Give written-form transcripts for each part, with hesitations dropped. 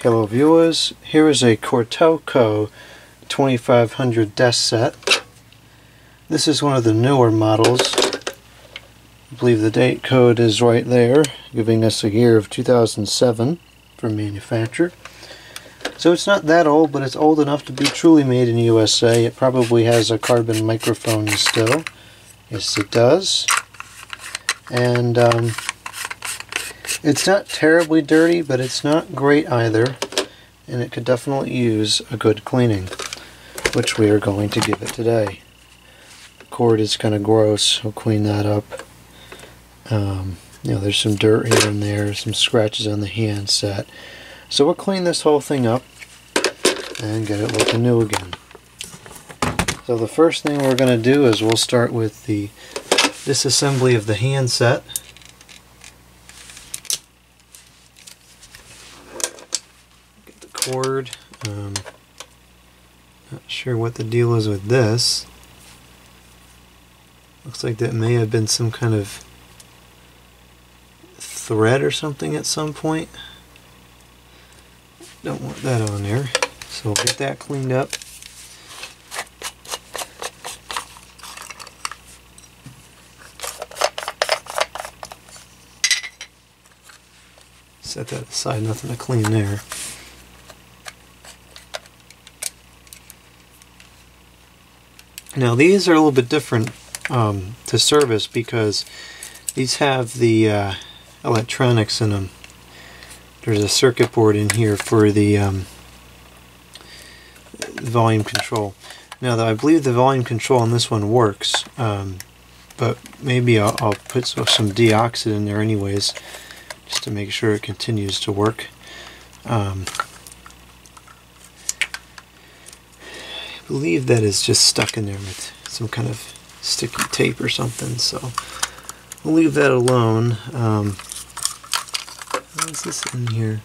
Hello viewers, here is a Cortelco 2500 desk set. This is one of the newer models. I believe the date code is right there, giving us a year of 2007 for manufacture. So it's not that old, but it's old enough to be truly made in the USA. It probably has a carbon microphone still. Yes, it does. And it's not terribly dirty, but it's not great either, and it could definitely use a good cleaning, which we are going to give it today. The cord is kind of gross. We'll clean that up. You know, there's some dirt here and there, some scratches on the handset. So we'll clean this whole thing up and get it looking new again. So the first thing we're going to do is we'll start with the disassembly of the handset. Get the cord. Not sure what the deal is with this. Looks like that may have been some kind of thread or something at some point. Don't want that on there. So we'll get that cleaned up. Set that aside, nothing to clean there. Now these are a little bit different to service because these have the electronics in them. There's a circuit board in here for the volume control. Now I believe the volume control on this one works, but maybe I'll put some deoxit in there anyways, just to make sure it continues to work. I believe that is just stuck in there with some kind of sticky tape or something, so we'll leave that alone. What is this in here?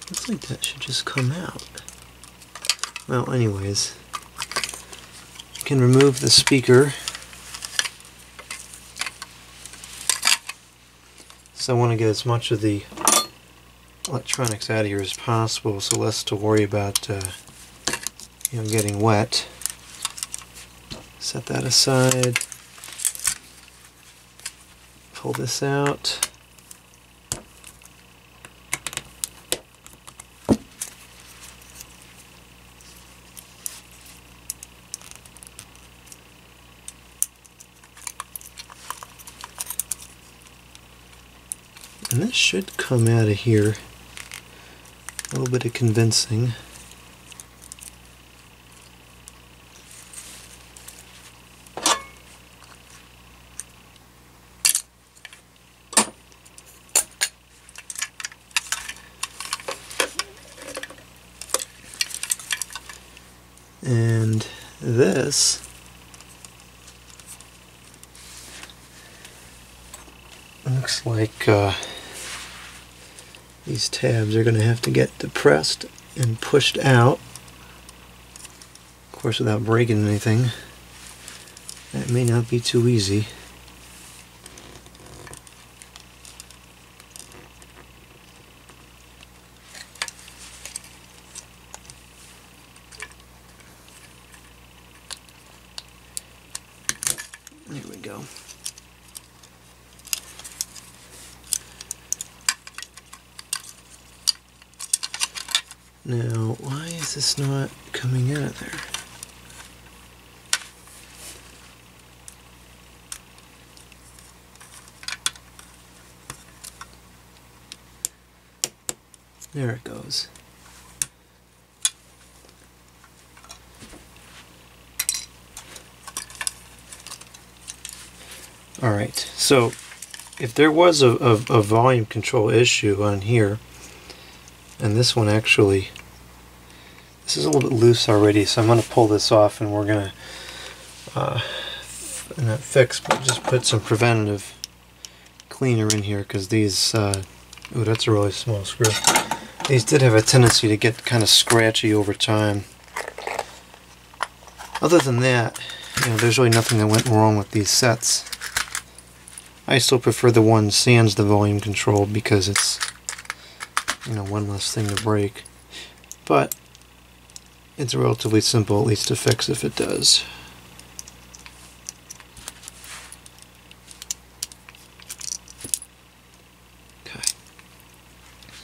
Looks like that should just come out. Well, anyways, you can remove the speaker. So I want to get as much of the electronics out of here as possible, so less to worry about getting wet. Set that aside. Pull this out. And this should come out of here. A little bit of convincing. And this looks like these tabs are going to have to get depressed and pushed out, of course without breaking anything. That may not be too easy. There we go. Now, why is this not coming out of there? There it goes. Alright, so if there was a volume control issue on here, and this one actually, this is a little bit loose already, so I'm going to pull this off and we're going to, not fix, but just put some preventative cleaner in here, because these, ooh, that's a really small screw. These did have a tendency to get kind of scratchy over time. Other than that, there's really nothing that went wrong with these sets. I still prefer the one sans the volume control because it's, you know, one less thing to break. But it's relatively simple, at least to fix if it does. Okay.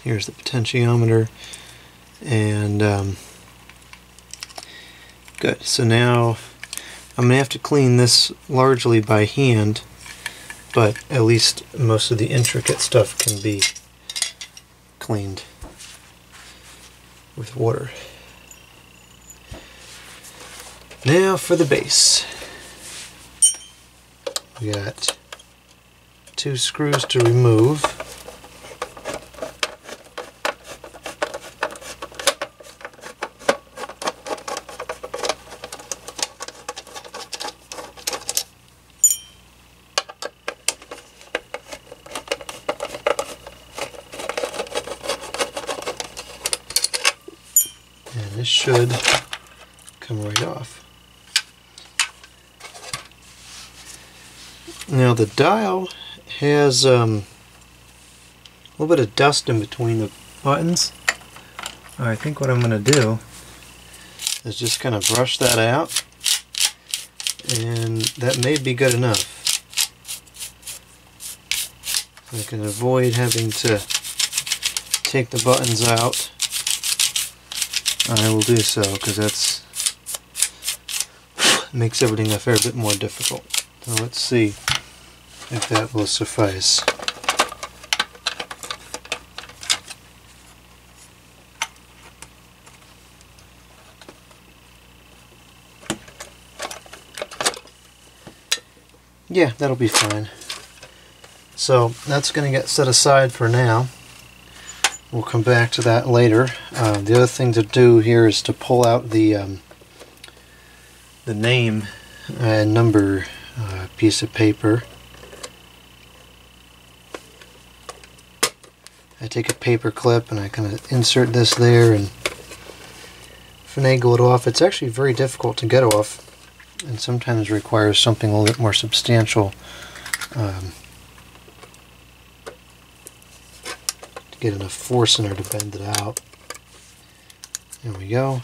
Here's the potentiometer, and good. So now I'm going to have to clean this largely by hand, but at least most of the intricate stuff can be cleaned with water. Now for the base. We got 2 screws to remove. And this should come right off. Now the dial has a little bit of dust in between the buttons. I think what I'm going to do is just kind of brush that out, and that may be good enough. I can avoid having to take the buttons out. I will do so, because that's makes everything a fair bit more difficult. So let's see if that will suffice. Yeah, that'll be fine. So that's going to get set aside for now. We'll come back to that later. The other thing to do here is to pull out the name and number piece of paper. I take a paper clip and I kind of insert this there and finagle it off. It's actually very difficult to get off, and sometimes requires something a little bit more substantial to get enough force in there to bend it out. There we go.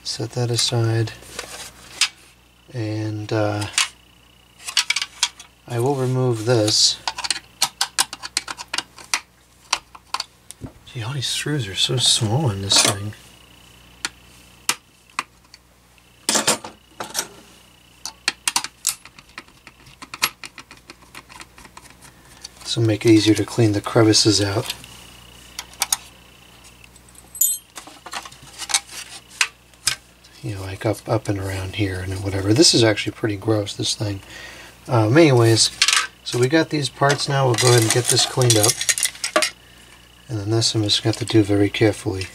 Set that aside, and I will remove this. Gee, all these screws are so small in this thing. This will make it easier to clean the crevices out. You know, like up and around here and whatever. This is actually pretty gross, this thing. Anyways, so we got these parts now. We'll go ahead and get this cleaned up. And then this I'm just going to have to do very carefully.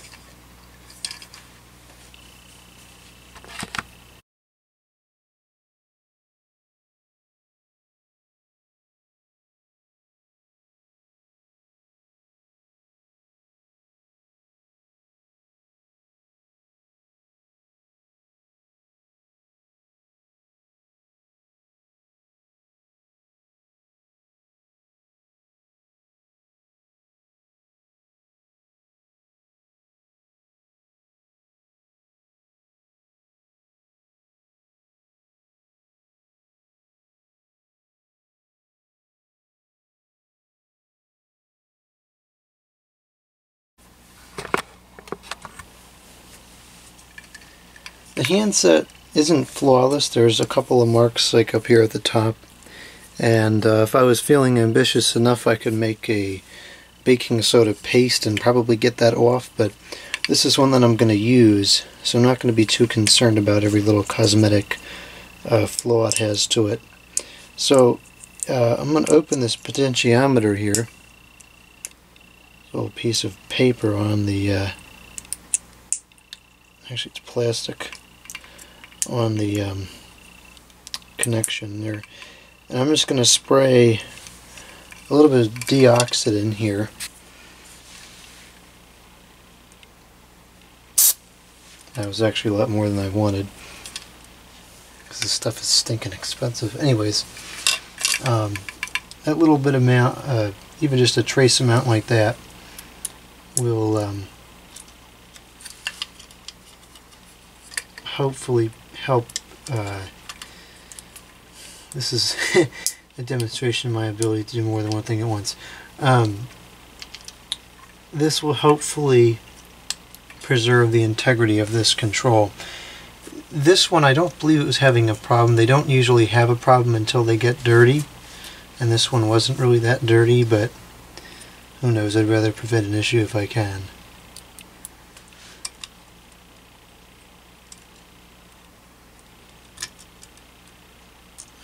The handset isn't flawless. There's a couple of marks like up here at the top, and if I was feeling ambitious enough I could make a baking soda paste and probably get that off, but this is one that I'm going to use, so I'm not going to be too concerned about every little cosmetic flaw it has to it. So I'm going to open this potentiometer here. A little piece of paper on the actually it's plastic on the connection there, and I'm just going to spray a little bit of deoxit in here. That was actually a lot more than I wanted because this stuff is stinking expensive. Anyways, that little bit amount, even just a trace amount like that, will hopefully help. This is a demonstration of my ability to do more than one thing at once. This will hopefully preserve the integrity of this control. This one, I don't believe it was having a problem. They don't usually have a problem until they get dirty, and this one wasn't really that dirty, but who knows, I'd rather prevent an issue if I can.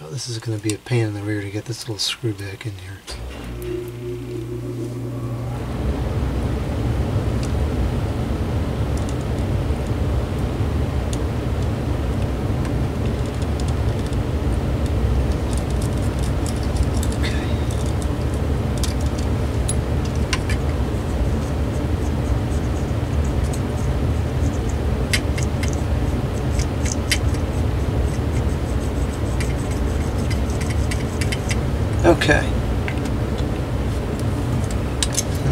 Oh, this is going to be a pain in the rear to get this little screw back in here. Okay,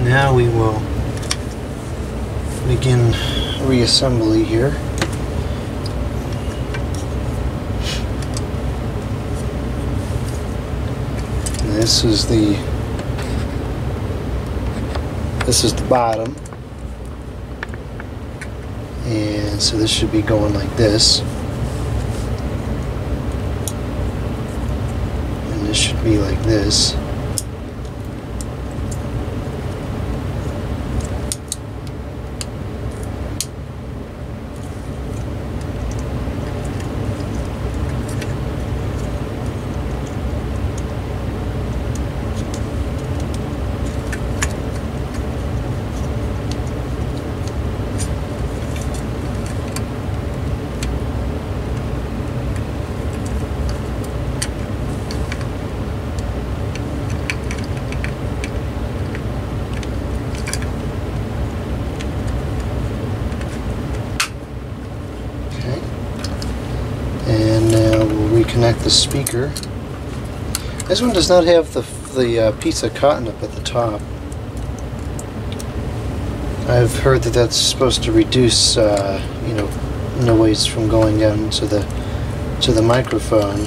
now we will begin reassembly here. And this is the bottom, and so this should be going like this. This should be like this. And now we'll reconnect the speaker. This one does not have the piece of cotton up at the top. I've heard that that's supposed to reduce you know, noise from going down to the microphone.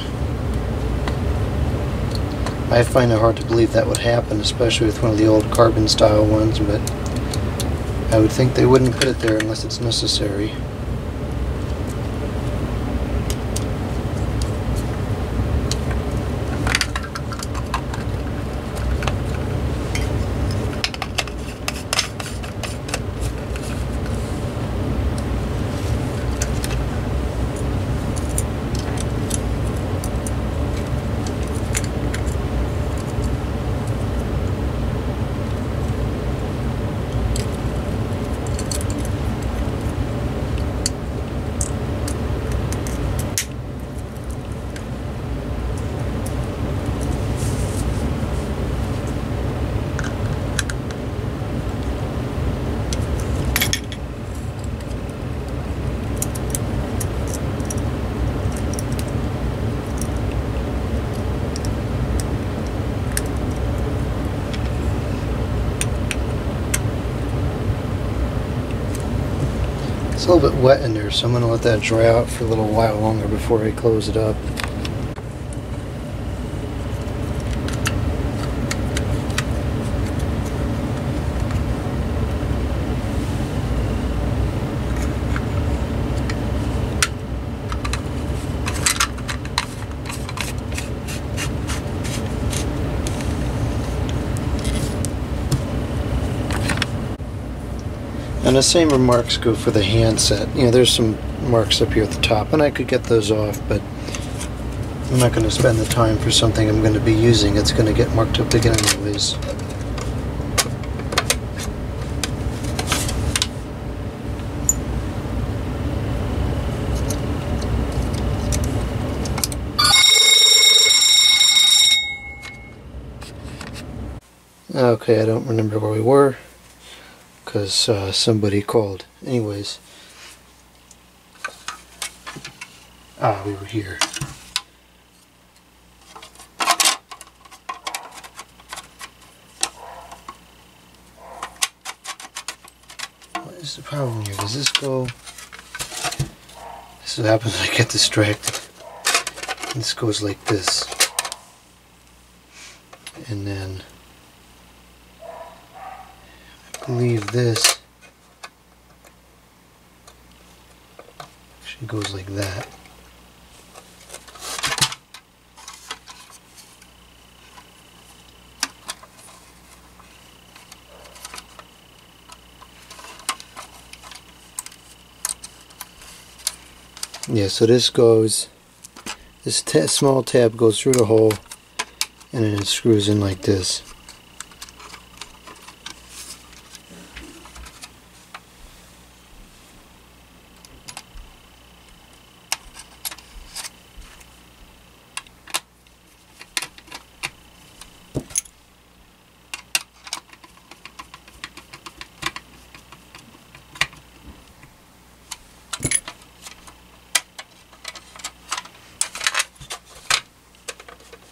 I find it hard to believe that would happen, especially with one of the old carbon style ones, but I would think they wouldn't put it there unless it's necessary. It's a little bit wet in there, so I'm going to let that dry out for a little while longer before I close it up. And the same remarks go for the handset. You know, there's some marks up here at the top, and I could get those off, but I'm not going to spend the time for something I'm going to be using. It's going to get marked up again anyways. Okay, I don't remember where we were, because somebody called. Anyways, we were here. What is the problem here? Does this go... This is what happens when I get distracted. This goes like this. And then I believe this actually goes like that. Yeah, so this goes, this small tab goes through the hole and then it screws in like this.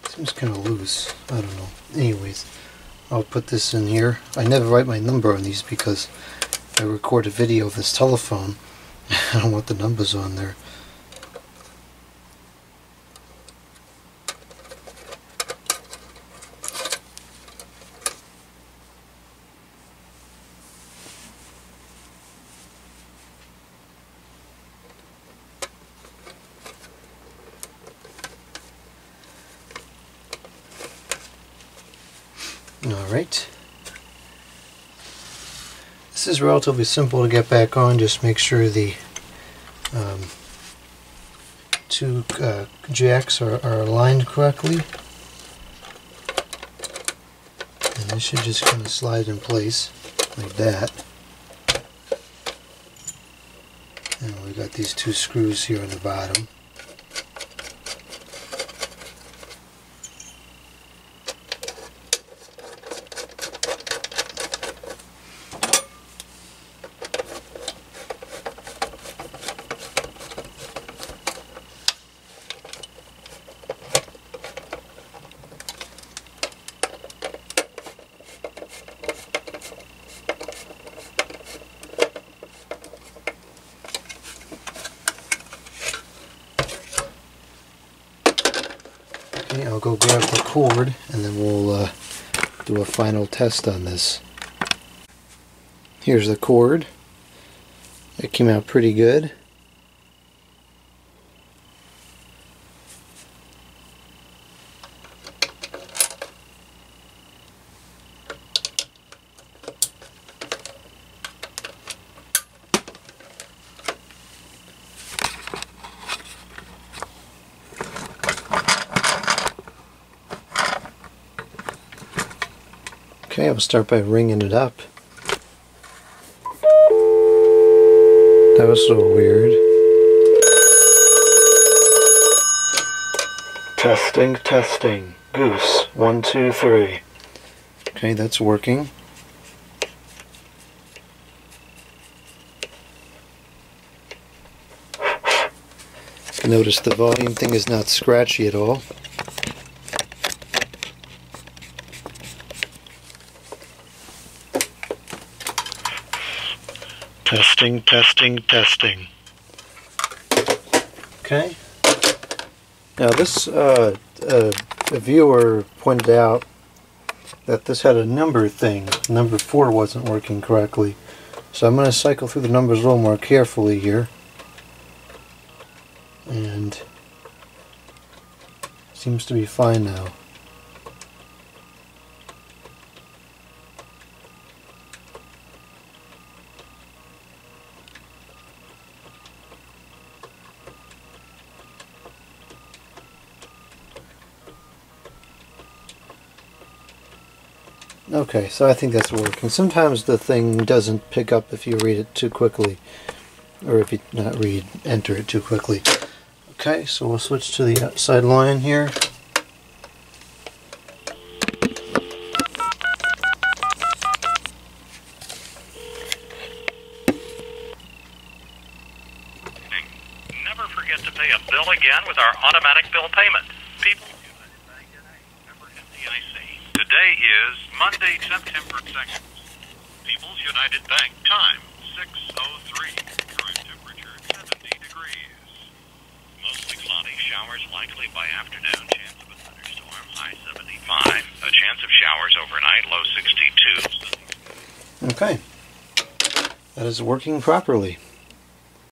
Seems kind of loose. I don't know. Anyways, I'll put this in here. I never write my number on these because I record a video of this telephone. I don't want the numbers on there. Alright. This is relatively simple to get back on. Just make sure the two jacks are aligned correctly. And this should just kind of slide in place like that. And we got these two screws here on the bottom. Okay, I'll go grab the cord and then we'll do a final test on this. Here's the cord. It came out pretty good. Okay, I'll start by ringing it up. That was so weird. Testing, testing. Goose. 1, 2, 3. Okay, that's working. Notice the volume thing is not scratchy at all. Testing, testing, testing. Okay. Now this, a viewer pointed out that this had a number thing. Number 4 wasn't working correctly. So I'm going to cycle through the numbers a little more carefully here. And seems to be fine now. Okay, so I think that's working. Sometimes the thing doesn't pick up if you read it too quickly, or if you enter it too quickly. Okay, so we'll switch to the outside line here. Never forget to pay a bill again with our automatic bill payment. People, today is Monday, September 2nd. People's United Bank time, 6:03. Current temperature 70 degrees. Mostly cloudy. Showers likely by afternoon. Chance of a thunderstorm. High 75. A chance of showers overnight. Low 62. Okay. That is working properly.